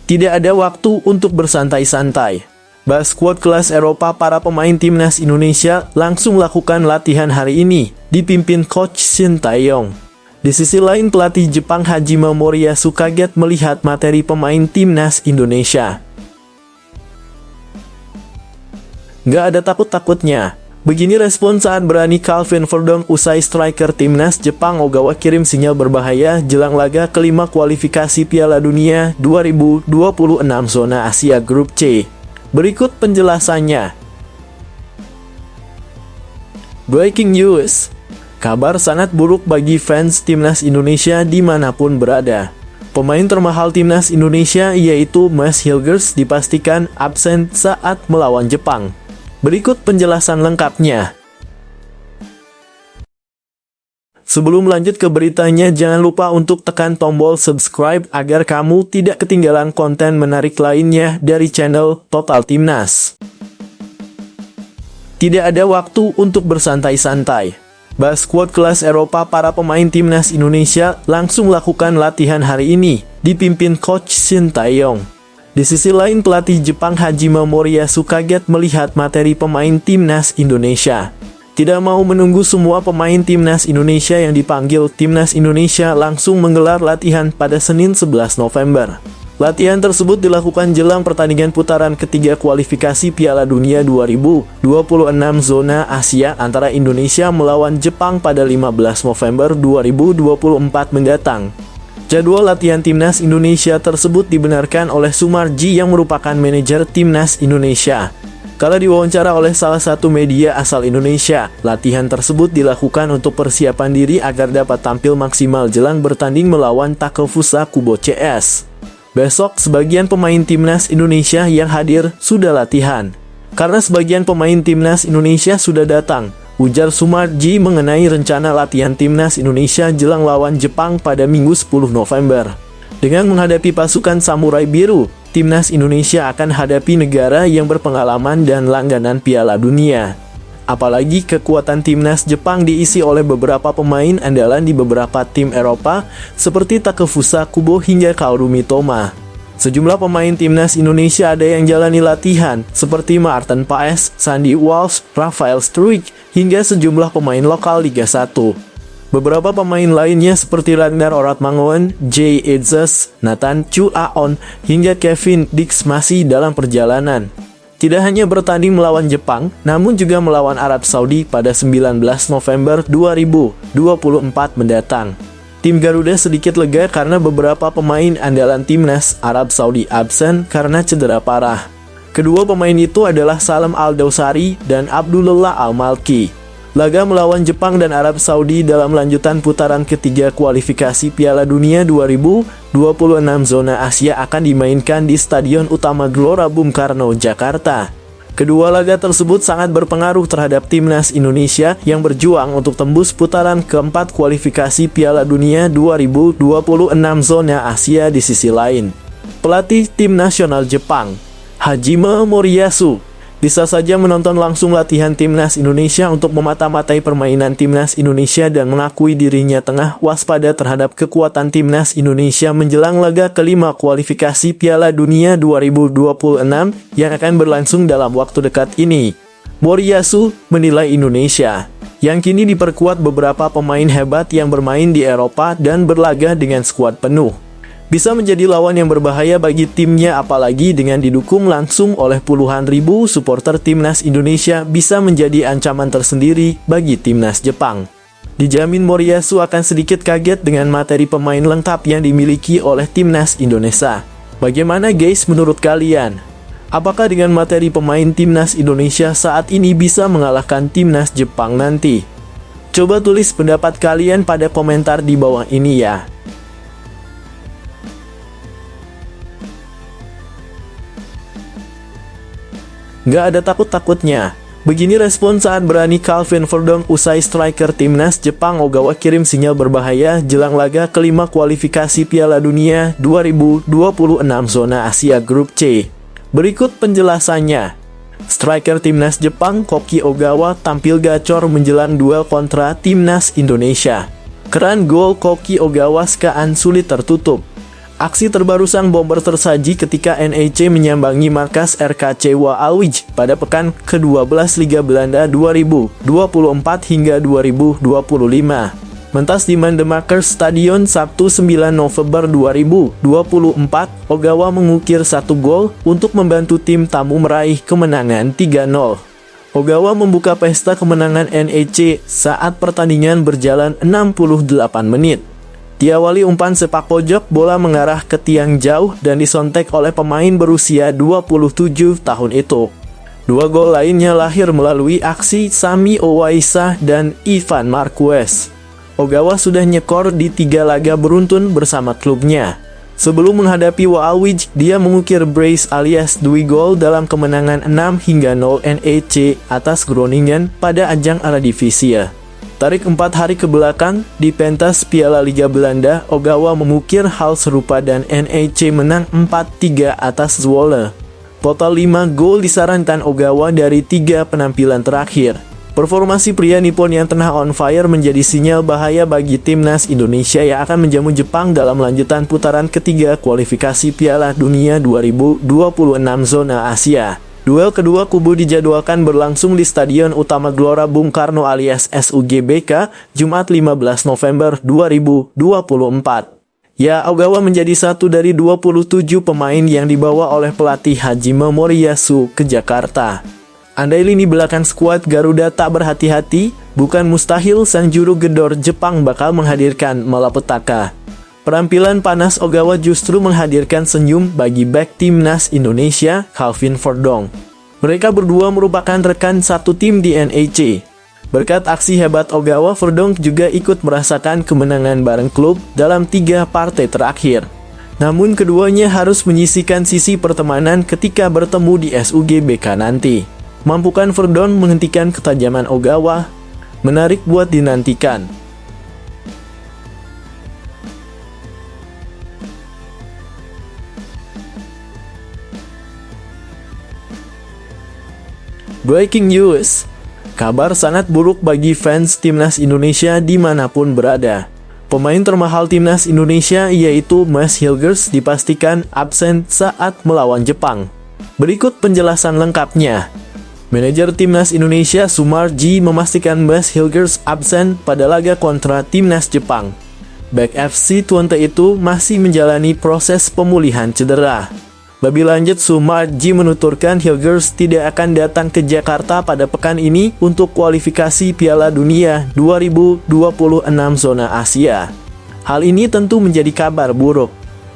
Tidak ada waktu untuk bersantai-santai. Skuad kelas Eropa para pemain timnas Indonesia langsung lakukan latihan hari ini, dipimpin Coach Shin Tae-yong. Di sisi lain, pelatih Jepang Hajime Moriyasu kaget melihat materi pemain timnas Indonesia. Nggak ada takut-takutnya. Begini respon saat berani Calvin Verdong usai striker timnas Jepang Ogawa kirim sinyal berbahaya jelang laga kelima kualifikasi Piala Dunia 2026 zona Asia Grup C. Berikut penjelasannya. Breaking news. Kabar sangat buruk bagi fans timnas Indonesia dimanapun berada. Pemain termahal timnas Indonesia yaitu Mads Hilgers dipastikan absen saat melawan Jepang. Berikut penjelasan lengkapnya. Sebelum lanjut ke beritanya, jangan lupa untuk tekan tombol subscribe agar kamu tidak ketinggalan konten menarik lainnya dari channel Total Timnas. Tidak ada waktu untuk bersantai-santai. Skuad kelas Eropa para pemain timnas Indonesia langsung lakukan latihan hari ini, dipimpin Coach Shin Tae-yong. Di sisi lain, pelatih Jepang Hajime Moriyasu kaget melihat materi pemain timnas Indonesia. Tidak mau menunggu semua pemain timnas Indonesia yang dipanggil, timnas Indonesia langsung menggelar latihan pada Senin 11 November. Latihan tersebut dilakukan jelang pertandingan putaran ketiga kualifikasi Piala Dunia 2026 zona Asia antara Indonesia melawan Jepang pada 15 November 2024 mendatang. Jadwal latihan timnas Indonesia tersebut dibenarkan oleh Sumarji yang merupakan manajer timnas Indonesia. Kala diwawancara oleh salah satu media asal Indonesia, latihan tersebut dilakukan untuk persiapan diri agar dapat tampil maksimal jelang bertanding melawan Takefusa Kubo CS. Besok, sebagian pemain timnas Indonesia yang hadir sudah latihan. Karena sebagian pemain timnas Indonesia sudah datang, ujar Sumarji mengenai rencana latihan timnas Indonesia jelang lawan Jepang pada Minggu 10 November. Dengan menghadapi pasukan Samurai Biru, timnas Indonesia akan hadapi negara yang berpengalaman dan langganan Piala Dunia. Apalagi kekuatan timnas Jepang diisi oleh beberapa pemain andalan di beberapa tim Eropa seperti Takefusa Kubo hingga Kaoru Mitoma. Sejumlah pemain timnas Indonesia ada yang jalani latihan, seperti Maarten Paes, Sandy Walsh, Rafael Struijk, hingga sejumlah pemain lokal Liga 1. Beberapa pemain lainnya seperti Ragnar Oratmangoen, Jay Edzes, Nathan Chu Aon, hingga Kevin Dix masih dalam perjalanan. Tidak hanya bertanding melawan Jepang, namun juga melawan Arab Saudi pada 19 November 2024 mendatang. Tim Garuda sedikit lega karena beberapa pemain andalan timnas Arab Saudi absen karena cedera parah. Kedua pemain itu adalah Salem Al-Dawsari dan Abdullah Al-Malki. Laga melawan Jepang dan Arab Saudi dalam lanjutan putaran ketiga kualifikasi Piala Dunia 2026 zona Asia akan dimainkan di Stadion Utama Gelora Bung Karno, Jakarta. Kedua laga tersebut sangat berpengaruh terhadap timnas Indonesia yang berjuang untuk tembus putaran keempat kualifikasi Piala Dunia 2026 zona Asia. Di sisi lain, pelatih tim nasional Jepang, Hajime Moriyasu, bisa saja menonton langsung latihan timnas Indonesia untuk memata-matai permainan timnas Indonesia dan mengakui dirinya tengah waspada terhadap kekuatan timnas Indonesia menjelang laga kelima kualifikasi Piala Dunia 2026 yang akan berlangsung dalam waktu dekat ini. Moriyasu menilai Indonesia, yang kini diperkuat beberapa pemain hebat yang bermain di Eropa dan berlaga dengan skuad penuh, bisa menjadi lawan yang berbahaya bagi timnya, apalagi dengan didukung langsung oleh puluhan ribu supporter timnas Indonesia bisa menjadi ancaman tersendiri bagi timnas Jepang. Dijamin Moriyasu akan sedikit kaget dengan materi pemain lengkap yang dimiliki oleh timnas Indonesia. Bagaimana guys menurut kalian? Apakah dengan materi pemain timnas Indonesia saat ini bisa mengalahkan timnas Jepang nanti? Coba tulis pendapat kalian pada komentar di bawah ini ya. Nggak ada takut-takutnya. Begini respon saat berani Calvin Verdong usai striker timnas Jepang Ogawa kirim sinyal berbahaya jelang laga kelima kualifikasi Piala Dunia 2026 zona Asia Grup C. Berikut penjelasannya. Striker timnas Jepang Koki Ogawa tampil gacor menjelang duel kontra timnas Indonesia. Keran gol Koki Ogawa sekaan sulit tertutup. Aksi terbaru sang bomber tersaji ketika NEC menyambangi markas RKC Waalwijk pada pekan ke-12 Liga Belanda 2024 hingga 2025. Mentas di Mandemakers Stadion Sabtu 9 November 2024, Ogawa mengukir 1 gol untuk membantu tim tamu meraih kemenangan 3-0. Ogawa membuka pesta kemenangan NEC saat pertandingan berjalan 68 menit. Diawali umpan sepak pojok, bola mengarah ke tiang jauh dan disontek oleh pemain berusia 27 tahun itu. 2 gol lainnya lahir melalui aksi Sami Owaisa dan Ivan Marquez. Ogawa sudah nyekor di 3 laga beruntun bersama klubnya. Sebelum menghadapi Waalwijk, dia mengukir brace alias 2 gol dalam kemenangan 6-0 NEC atas Groningen pada ajang Eredivisie. Tarik 4 hari ke belakang, di pentas Piala Liga Belanda, Ogawa mengukir hal serupa dan NEC menang 4-3 atas Zwolle. Total 5 gol disarankan Ogawa dari 3 penampilan terakhir. Performasi pria Nippon yang tengah on fire menjadi sinyal bahaya bagi timnas Indonesia yang akan menjamu Jepang dalam lanjutan putaran ketiga kualifikasi Piala Dunia 2026 zona Asia. Duel kedua kubu dijadwalkan berlangsung di Stadion Utama Gelora Bung Karno alias SUGBK, Jumat 15 November 2024. Ya, Ogawa menjadi satu dari 27 pemain yang dibawa oleh pelatih Hajime Moriyasu ke Jakarta. Andai lini belakang skuad Garuda tak berhati-hati, bukan mustahil sang juru gedor Jepang bakal menghadirkan malapetaka. Penampilan panas Ogawa justru menghadirkan senyum bagi bek timnas Indonesia, Calvin Verdong. Mereka berdua merupakan rekan satu tim di NEC. Berkat aksi hebat Ogawa, Verdong juga ikut merasakan kemenangan bareng klub dalam 3 partai terakhir. Namun keduanya harus menyisihkan sisi pertemanan ketika bertemu di SUGBK nanti. Mampukan Verdong menghentikan ketajaman Ogawa? Menarik buat dinantikan. Breaking news. Kabar sangat buruk bagi fans timnas Indonesia dimanapun berada. Pemain termahal timnas Indonesia yaitu Mads Hilgers dipastikan absen saat melawan Jepang. Berikut penjelasan lengkapnya. Manajer timnas Indonesia Sumarji memastikan Mads Hilgers absen pada laga kontra timnas Jepang. Bek FC Twente itu masih menjalani proses pemulihan cedera. Lebih lanjut, Sumarji menuturkan Hilgers tidak akan datang ke Jakarta pada pekan ini untuk kualifikasi Piala Dunia 2026 zona Asia. Hal ini tentu menjadi kabar buruk.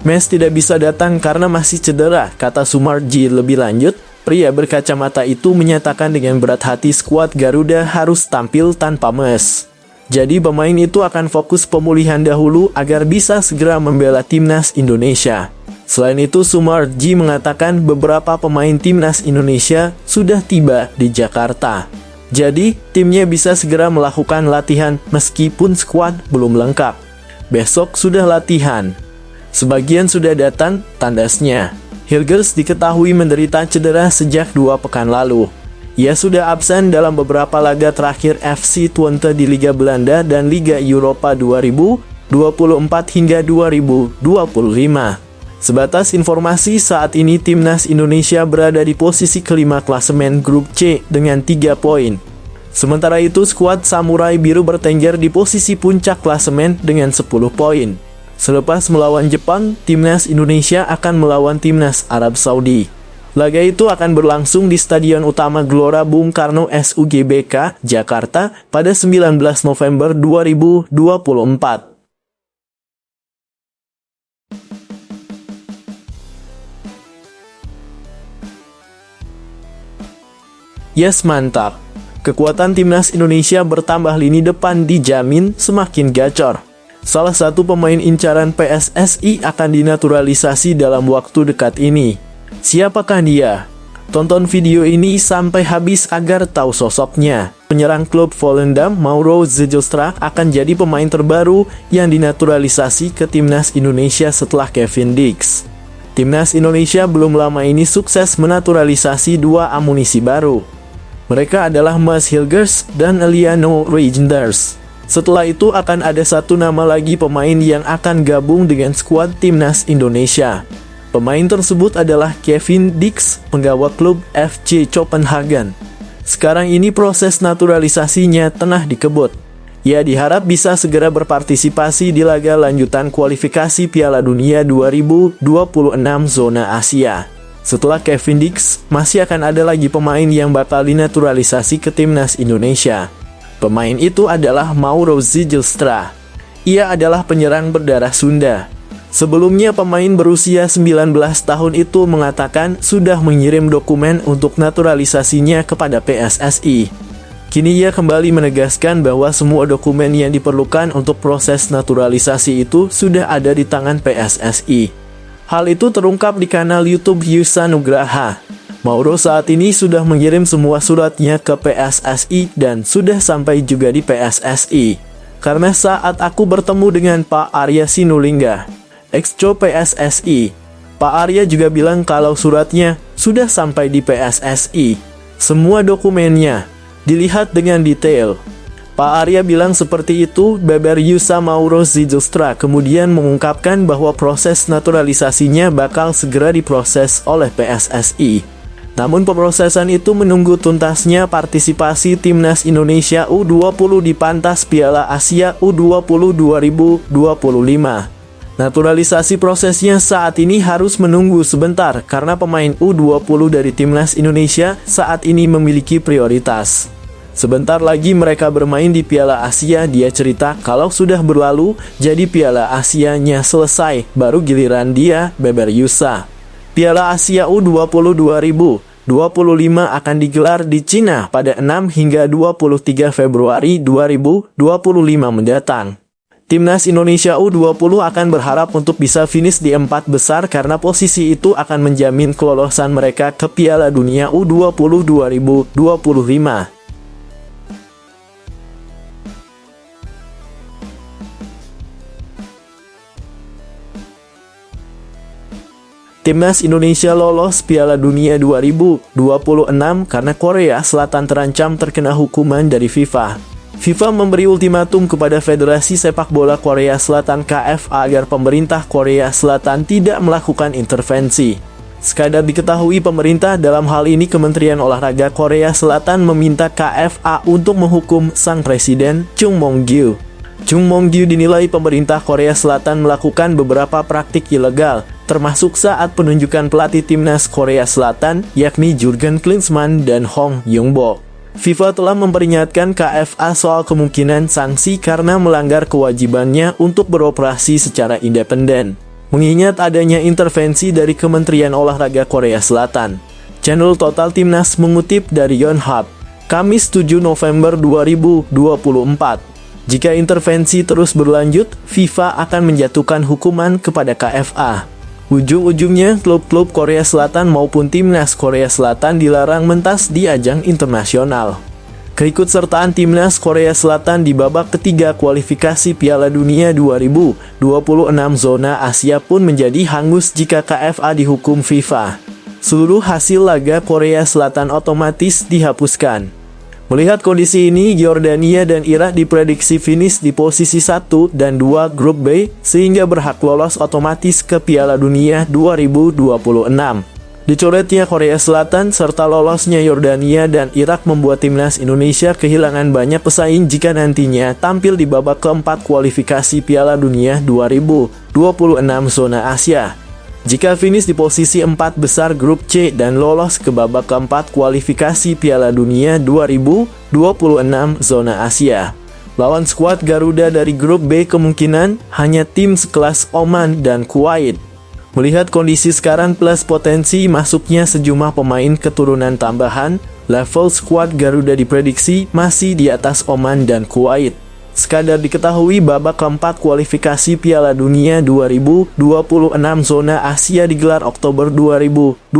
Mads tidak bisa datang karena masih cedera, kata Sumarji. Lebih lanjut, pria berkacamata itu menyatakan dengan berat hati skuad Garuda harus tampil tanpa Mads. Jadi pemain itu akan fokus pemulihan dahulu agar bisa segera membela timnas Indonesia. Selain itu, Sumarji mengatakan beberapa pemain timnas Indonesia sudah tiba di Jakarta. Jadi, timnya bisa segera melakukan latihan meskipun skuad belum lengkap. Besok sudah latihan. Sebagian sudah datang, tandasnya. Hilgers diketahui menderita cedera sejak 2 pekan lalu. Ia sudah absen dalam beberapa laga terakhir FC Twente di Liga Belanda dan Liga Eropa 2024 hingga 2025. Sebatas informasi, saat ini timnas Indonesia berada di posisi kelima klasemen grup C dengan 3 poin. Sementara itu, skuad Samurai Biru bertengger di posisi puncak klasemen dengan 10 poin. Selepas melawan Jepang, timnas Indonesia akan melawan timnas Arab Saudi. Laga itu akan berlangsung di Stadion Utama Gelora Bung Karno SUGBK, Jakarta pada 19 November 2024. Yes, mantap. Kekuatan timnas Indonesia bertambah, lini depan dijamin semakin gacor. Salah satu pemain incaran PSSI akan dinaturalisasi dalam waktu dekat ini. Siapakah dia? Tonton video ini sampai habis agar tahu sosoknya. Penyerang klub Volendam, Mauro Zijlstra, akan jadi pemain terbaru yang dinaturalisasi ke timnas Indonesia setelah Kevin Dix. Timnas Indonesia belum lama ini sukses menaturalisasi 2 amunisi baru. Mereka adalah Mads Hilgers dan Eliano Reijnders. Setelah itu akan ada satu nama lagi pemain yang akan gabung dengan skuad timnas Indonesia. Pemain tersebut adalah Kevin Dix, penggawa klub FC Copenhagen. Sekarang ini proses naturalisasinya tengah dikebut. Ia diharap bisa segera berpartisipasi di laga lanjutan kualifikasi Piala Dunia 2026 zona Asia. Setelah Kevin Dix, masih akan ada lagi pemain yang bakal dinaturalisasi ke timnas Indonesia. Pemain itu adalah Mauro Zijlstra. Ia adalah penyerang berdarah Sunda. Sebelumnya pemain berusia 19 tahun itu mengatakan sudah mengirim dokumen untuk naturalisasinya kepada PSSI. Kini ia kembali menegaskan bahwa semua dokumen yang diperlukan untuk proses naturalisasi itu sudah ada di tangan PSSI. Hal itu terungkap di kanal YouTube Yusa Nugraha. Mauro saat ini sudah mengirim semua suratnya ke PSSI dan sudah sampai juga di PSSI. Karena saat aku bertemu dengan Pak Arya Sinulinga, ex-co PSSI, Pak Arya juga bilang kalau suratnya sudah sampai di PSSI. Semua dokumennya dilihat dengan detail. Pak Arya bilang seperti itu. Beber Yusa Mauro Zijlstra kemudian mengungkapkan bahwa proses naturalisasinya bakal segera diproses oleh PSSI. Namun pemrosesan itu menunggu tuntasnya partisipasi timnas Indonesia U20 di Pantas Piala Asia U20 2025. Naturalisasi prosesnya saat ini harus menunggu sebentar karena pemain U20 dari timnas Indonesia saat ini memiliki prioritas. Sebentar lagi mereka bermain di Piala Asia. Dia cerita kalau sudah berlalu, jadi Piala Asianya selesai, baru giliran dia, Beber Yusa. Piala Asia U20 2025 akan digelar di Cina pada 6 hingga 23 Februari 2025 mendatang. Timnas Indonesia U20 akan berharap untuk bisa finish di 4 besar karena posisi itu akan menjamin kelolosan mereka ke Piala Dunia U20 2025. Timnas Indonesia lolos Piala Dunia 2026 karena Korea Selatan terancam terkena hukuman dari FIFA. FIFA memberi ultimatum kepada Federasi Sepak Bola Korea Selatan KFA agar pemerintah Korea Selatan tidak melakukan intervensi. Sekadar diketahui pemerintah, dalam hal ini Kementerian Olahraga Korea Selatan, meminta KFA untuk menghukum sang presiden Chung Mong-gyu. Chung Mong-gyu dinilai pemerintah Korea Selatan melakukan beberapa praktik ilegal, termasuk saat penunjukan pelatih timnas Korea Selatan, yakni Jurgen Klinsmann dan Hong Young-bo. FIFA telah memperingatkan KFA soal kemungkinan sanksi karena melanggar kewajibannya untuk beroperasi secara independen, mengingat adanya intervensi dari Kementerian Olahraga Korea Selatan. Channel Total Timnas mengutip dari Yonhap, Kamis 7 November 2024. Jika intervensi terus berlanjut, FIFA akan menjatuhkan hukuman kepada KFA. Ujung-ujungnya, klub-klub Korea Selatan maupun timnas Korea Selatan dilarang mentas di ajang internasional. Keikutsertaan timnas Korea Selatan di babak ketiga kualifikasi Piala Dunia 2026 zona Asia pun menjadi hangus jika KFA dihukum FIFA. Seluruh hasil laga Korea Selatan otomatis dihapuskan. Melihat kondisi ini, Yordania dan Irak diprediksi finish di posisi 1 dan 2 grup B, sehingga berhak lolos otomatis ke Piala Dunia 2026. Dicoretnya Korea Selatan serta lolosnya Yordania dan Irak membuat timnas Indonesia kehilangan banyak pesaing jika nantinya tampil di babak keempat kualifikasi Piala Dunia 2026 zona Asia. Jika finish di posisi 4 besar grup C dan lolos ke babak keempat kualifikasi Piala Dunia 2026 zona Asia. Lawan skuad Garuda dari grup B kemungkinan hanya tim sekelas Oman dan Kuwait. Melihat kondisi sekarang plus potensi masuknya sejumlah pemain keturunan tambahan, level skuad Garuda diprediksi masih di atas Oman dan Kuwait. Sekadar diketahui, babak keempat kualifikasi Piala Dunia 2026 zona Asia digelar Oktober 2025.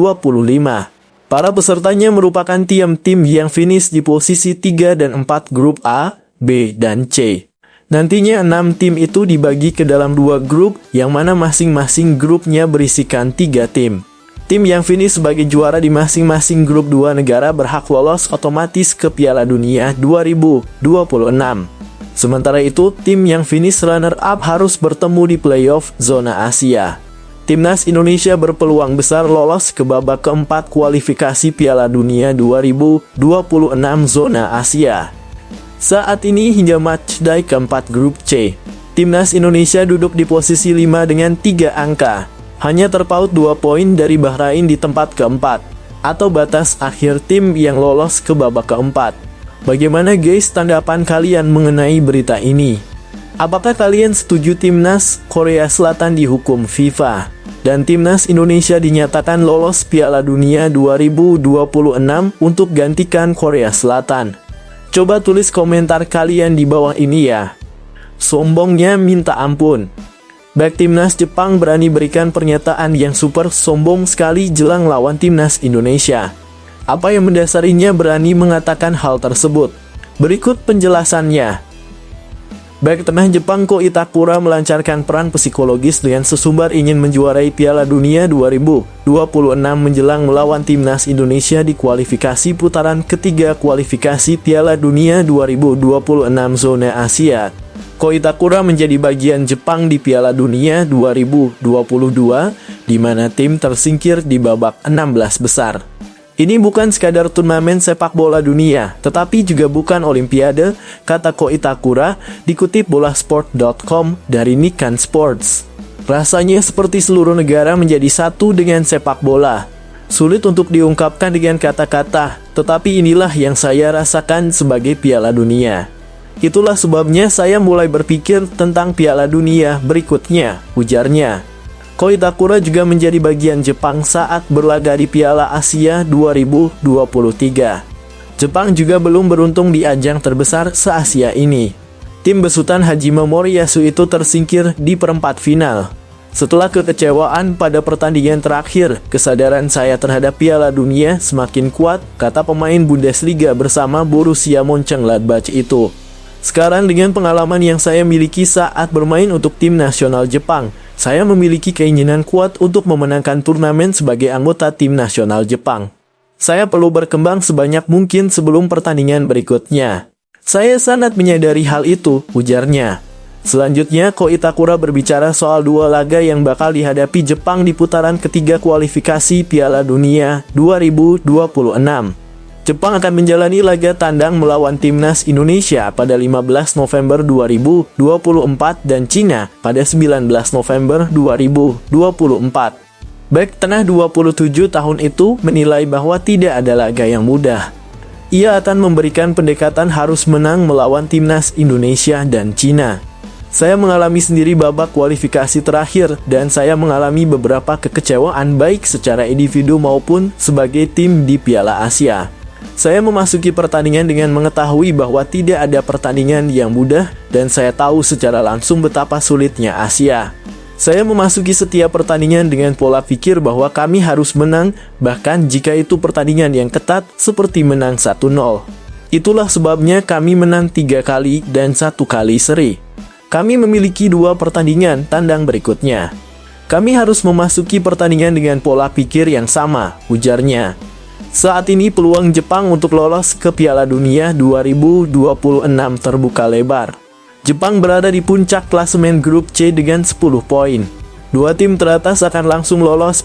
Para pesertanya merupakan tim-tim yang finish di posisi 3 dan 4 grup A, B, dan C. Nantinya 6 tim itu dibagi ke dalam 2 grup, yang mana masing-masing grupnya berisikan 3 tim. Tim yang finish sebagai juara di masing-masing grup 2 negara berhak lolos otomatis ke Piala Dunia 2026. Sementara itu, tim yang finish runner-up harus bertemu di playoff zona Asia. Timnas Indonesia berpeluang besar lolos ke babak keempat kualifikasi Piala Dunia 2026 zona Asia. Saat ini hingga matchday keempat grup C, Timnas Indonesia duduk di posisi 5 dengan 3 angka. Hanya terpaut 2 poin dari Bahrain di tempat keempat, atau batas akhir tim yang lolos ke babak keempat. Bagaimana guys tanggapan kalian mengenai berita ini? Apakah kalian setuju Timnas Korea Selatan dihukum FIFA dan Timnas Indonesia dinyatakan lolos Piala Dunia 2026 untuk gantikan Korea Selatan? Coba tulis komentar kalian di bawah ini ya. Sombongnya minta ampun. Back Timnas Jepang berani berikan pernyataan yang super sombong sekali jelang lawan Timnas Indonesia. Apa yang mendasarinya berani mengatakan hal tersebut? Berikut penjelasannya. Back tengah Jepang Ko Itakura melancarkan peran psikologis dengan sesumbar ingin menjuarai Piala Dunia 2026 menjelang melawan Timnas Indonesia di kualifikasi putaran ketiga kualifikasi Piala Dunia 2026 zona Asia. Ko Itakura menjadi bagian Jepang di Piala Dunia 2022, di mana tim tersingkir di babak 16 besar. Ini bukan sekadar turnamen sepak bola dunia, tetapi juga bukan olimpiade, kata Ko Itakura, dikutip bolasport.com dari Nikkan Sports. Rasanya seperti seluruh negara menjadi satu dengan sepak bola. Sulit untuk diungkapkan dengan kata-kata, tetapi inilah yang saya rasakan sebagai Piala Dunia. Itulah sebabnya saya mulai berpikir tentang Piala Dunia berikutnya, ujarnya. Ko Itakura juga menjadi bagian Jepang saat berlaga di Piala Asia 2023. Jepang juga belum beruntung di ajang terbesar se-Asia ini. Tim besutan Hajime Moriyasu itu tersingkir di perempat final. Setelah kekecewaan pada pertandingan terakhir, kesadaran saya terhadap Piala Dunia semakin kuat, kata pemain Bundesliga bersama Borussia Mönchengladbach itu. Sekarang dengan pengalaman yang saya miliki saat bermain untuk tim nasional Jepang, saya memiliki keinginan kuat untuk memenangkan turnamen sebagai anggota tim nasional Jepang. Saya perlu berkembang sebanyak mungkin sebelum pertandingan berikutnya. Saya sangat menyadari hal itu, ujarnya. Selanjutnya, Ko Itakura berbicara soal dua laga yang bakal dihadapi Jepang di putaran ketiga kualifikasi Piala Dunia 2026. Jepang akan menjalani laga tandang melawan Timnas Indonesia pada 15 November 2024 dan Cina pada 19 November 2024. Back tengah 27 tahun itu menilai bahwa tidak ada laga yang mudah. Ia akan memberikan pendekatan harus menang melawan Timnas Indonesia dan Cina. Saya mengalami sendiri babak kualifikasi terakhir dan saya mengalami beberapa kekecewaan baik secara individu maupun sebagai tim di Piala Asia. Saya memasuki pertandingan dengan mengetahui bahwa tidak ada pertandingan yang mudah dan saya tahu secara langsung betapa sulitnya Asia. Saya memasuki setiap pertandingan dengan pola pikir bahwa kami harus menang, bahkan jika itu pertandingan yang ketat seperti menang 1-0. Itulah sebabnya kami menang 3 kali dan 1 kali seri. Kami memiliki 2 pertandingan tandang berikutnya. Kami harus memasuki pertandingan dengan pola pikir yang sama, ujarnya. Saat ini peluang Jepang untuk lolos ke Piala Dunia 2026 terbuka lebar. Jepang berada di puncak klasemen grup C dengan 10 poin. Dua tim teratas akan langsung lolos